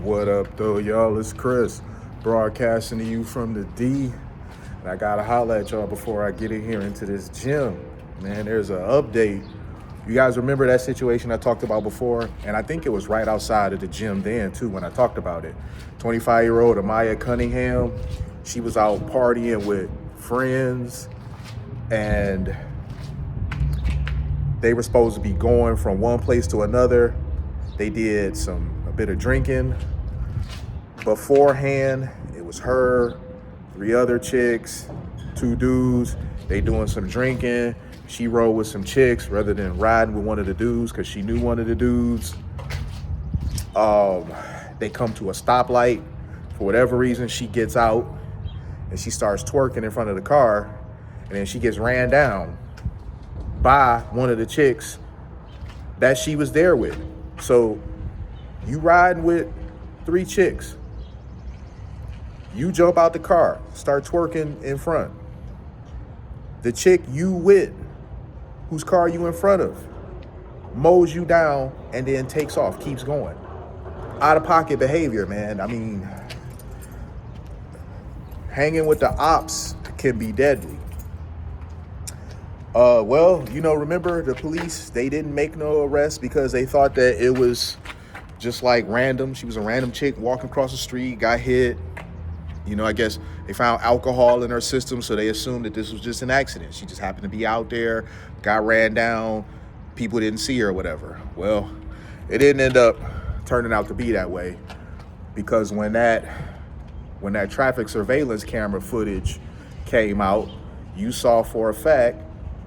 What up, though, y'all? It's Chris, broadcasting to you from the D. And I gotta holler at y'all before I get in here into this gym. Man, there's an update. You guys remember that situation I talked about before? And I think it was right outside of the gym then, too, when I talked about it. 25-year-old Amiya Cunningham, she was out partying with friends, and they were supposed to be going from one place to another. They did a bit of drinking. Beforehand, it was her, 3 other chicks, 2 dudes. They doing some drinking. She rode with some chicks rather than riding with one of the dudes because she knew one of the dudes. They come to a stoplight. For whatever reason, she gets out and she starts twerking in front of the car, and then she gets ran down by one of the chicks that she was there with. So you riding with 3 chicks. You jump out the car, start twerking in front. The chick you with, whose car you in front of, mows you down and then takes off, keeps going. Out of pocket behavior, man. I mean, hanging with the ops can be deadly. Remember the police, they didn't make no arrest because they thought that it was just like random. She was a random chick walking across the street, got hit. I guess they found alcohol in her system, so they assumed that this was just an accident. She just happened to be out there, got ran down, people didn't see her or whatever. Well, it didn't end up turning out to be that way, because when that traffic surveillance camera footage came out, you saw for a fact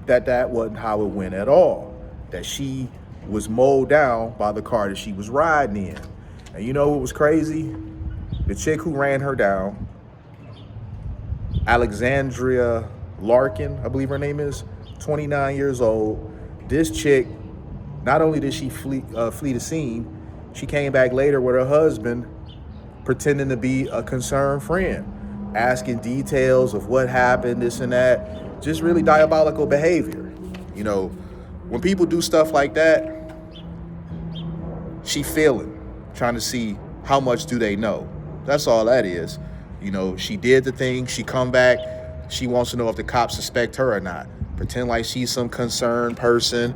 that wasn't how it went at all. That she was mowed down by the car that she was riding in. And you know what was crazy? The chick who ran her down, Alexandria Larkin, I believe her name is, 29 years old. This chick, not only did she flee the scene, she came back later with her husband, pretending to be a concerned friend, asking details of what happened, this and that. Just really diabolical behavior. When people do stuff like that, she feeling, trying to see how much do they know. That's all that is. She did the thing, she come back, she wants to know if the cops suspect her or not. Pretend like she's some concerned person,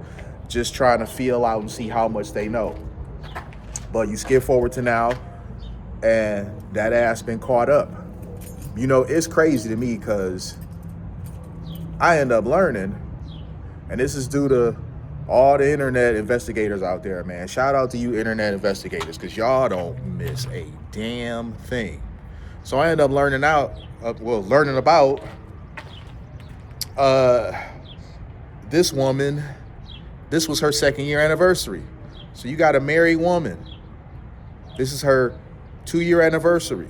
just trying to feel out and see how much they know. But you skip forward to now, and that ass been caught up. It's crazy to me because I end up learning, and this is due to all the internet investigators out there, man. Shout out to you internet investigators, because y'all don't miss a damn thing. So I end up learning about this woman. This was her 2nd year anniversary. So you got a married woman. This is her 2-year anniversary.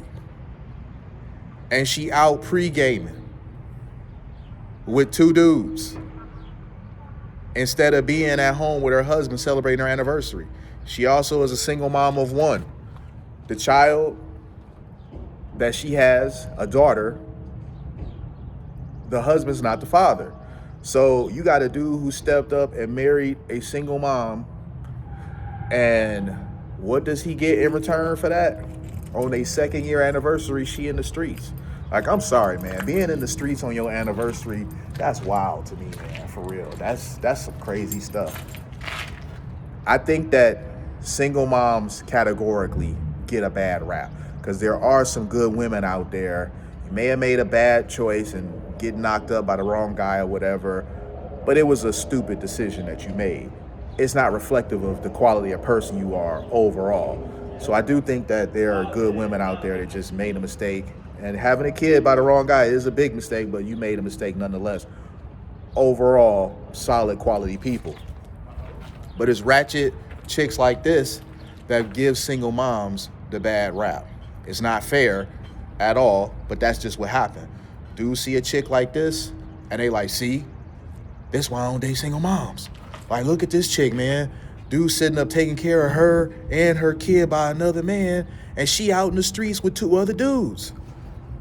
And she out pre-gaming with 2 dudes instead of being at home with her husband celebrating her anniversary. She also is a single mom of 1. The child that she has, a daughter, the husband's not the father. So you got a dude who stepped up and married a single mom, and what does he get in return for that? On a 2nd year anniversary, she in the streets. Like, I'm sorry, man. Being in the streets on your anniversary, that's wild to me, man, for real. That's some crazy stuff. I think that single moms categorically get a bad rap, because there are some good women out there. You may have made a bad choice and get knocked up by the wrong guy or whatever, but it was a stupid decision that you made. It's not reflective of the quality of person you are overall. So I do think that there are good women out there that just made a mistake. And having a kid by the wrong guy is a big mistake, but you made a mistake nonetheless. Overall, solid quality people. But it's ratchet chicks like this that give single moms the bad rap. It's not fair at all, but that's just what happened. Dudes see a chick like this, and they like, see, that's why I don't date single moms. Like, look at this chick, man. Dude sitting up taking care of her and her kid by another man, and she out in the streets with 2 other dudes.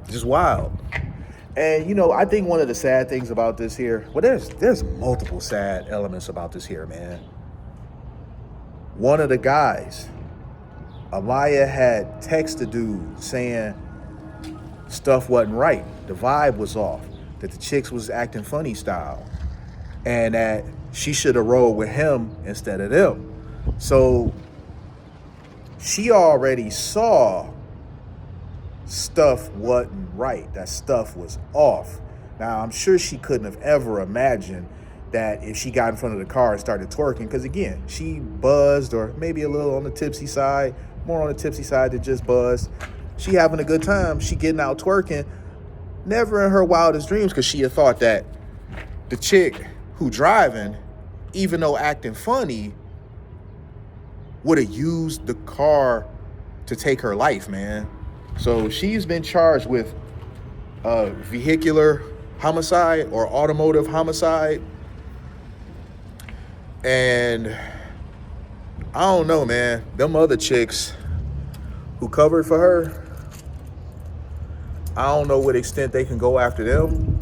Just wild. And, I think one of the sad things about this here, well, there's multiple sad elements about this here, man. One of the guys Amiya had texted dude saying stuff wasn't right. The vibe was off. That the chicks was acting funny style. And that she should have rolled with him instead of them. So she already saw stuff wasn't right. That stuff was off. Now, I'm sure she couldn't have ever imagined that if she got in front of the car and started twerking, because again, she buzzed or maybe a little on the tipsy side, more on the tipsy side than just buzzed. She having a good time. She getting out twerking. Never in her wildest dreams could she have thought that the chick who driving, even though acting funny, would have used the car to take her life, man. So she's been charged with vehicular homicide or automotive homicide. And I don't know, man. Them other chicks who covered for her, I don't know what extent they can go after them,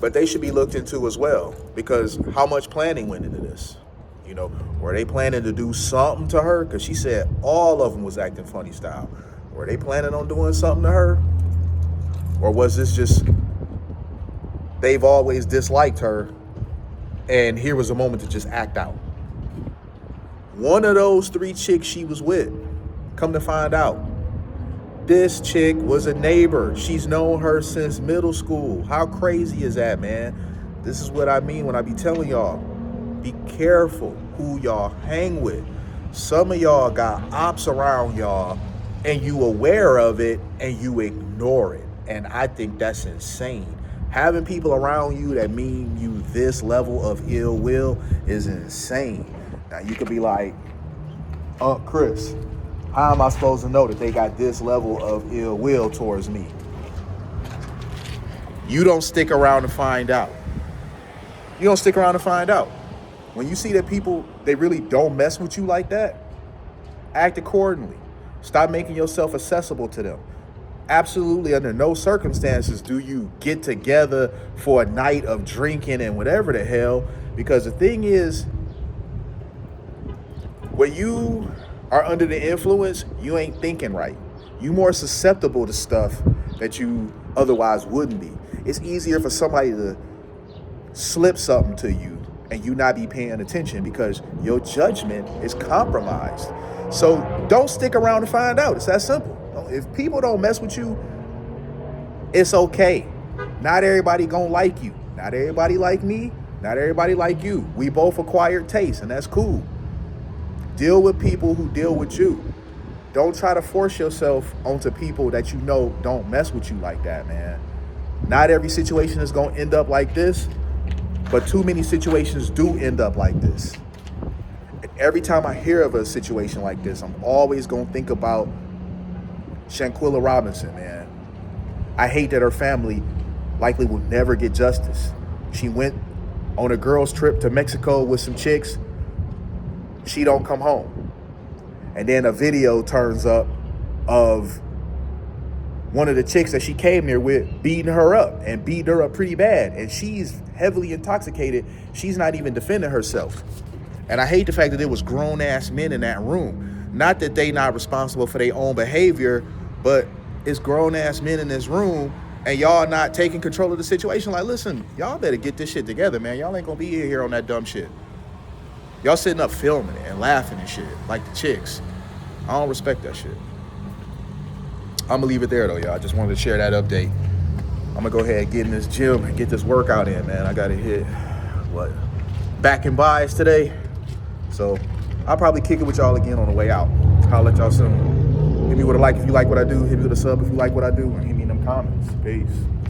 but they should be looked into as well, because how much planning went into this? You know, were they planning to do something to her? Because she said all of them was acting funny style. Were they planning on doing something to her? Or was this just they've always disliked her and here was a moment to just act out? One of those three chicks she was with, come to find out, this chick was a neighbor. She's known her since middle school. How crazy is that, man? This is what I mean when I be telling y'all, be careful who y'all hang with. Some of y'all got ops around y'all and you aware of it and you ignore it. And I think that's insane. Having people around you that mean you this level of ill will is insane. Now you could be like, Chris, how am I supposed to know that they got this level of ill will towards me? You don't stick around to find out. You don't stick around to find out. When you see that people, they really don't mess with you like that, act accordingly. Stop making yourself accessible to them. Absolutely under no circumstances do you get together for a night of drinking and whatever the hell, because the thing is, when you are under the influence, you ain't thinking right. You more susceptible to stuff that you otherwise wouldn't be. It's easier for somebody to slip something to you and you not be paying attention because your judgment is compromised. So don't stick around to find out. It's that simple. If people don't mess with you, it's okay. Not everybody gonna like you. Not everybody like me. Not everybody like you. We both acquired taste, and that's cool. Deal with people who deal with you. Don't try to force yourself onto people that you know don't mess with you like that, man. Not every situation is gonna end up like this, but too many situations do end up like this. And every time I hear of a situation like this, I'm always gonna think about Shanquilla Robinson, man. I hate that her family likely will never get justice. She went on a girls' trip to Mexico with some chicks. She don't come home. And then a video turns up of one of the chicks that she came there with beating her up and beating her up pretty bad. And she's heavily intoxicated. She's not even defending herself. And I hate the fact that there was grown-ass men in that room. Not that they not responsible for their own behavior, but it's grown-ass men in this room and y'all not taking control of the situation. Like, listen, y'all better get this shit together, man. Y'all ain't gonna be here on that dumb shit. Y'all sitting up filming it and laughing and shit, like the chicks. I don't respect that shit. I'm gonna leave it there though, y'all. I just wanted to share that update. I'm gonna go ahead and get in this gym and get this workout in, man. I gotta hit, back and buys today. So I'll probably kick it with y'all again on the way out. I'll let y'all soon. Hit me with a like if you like what I do. Hit me with a sub if you like what I do. And hit me in them comments. Peace.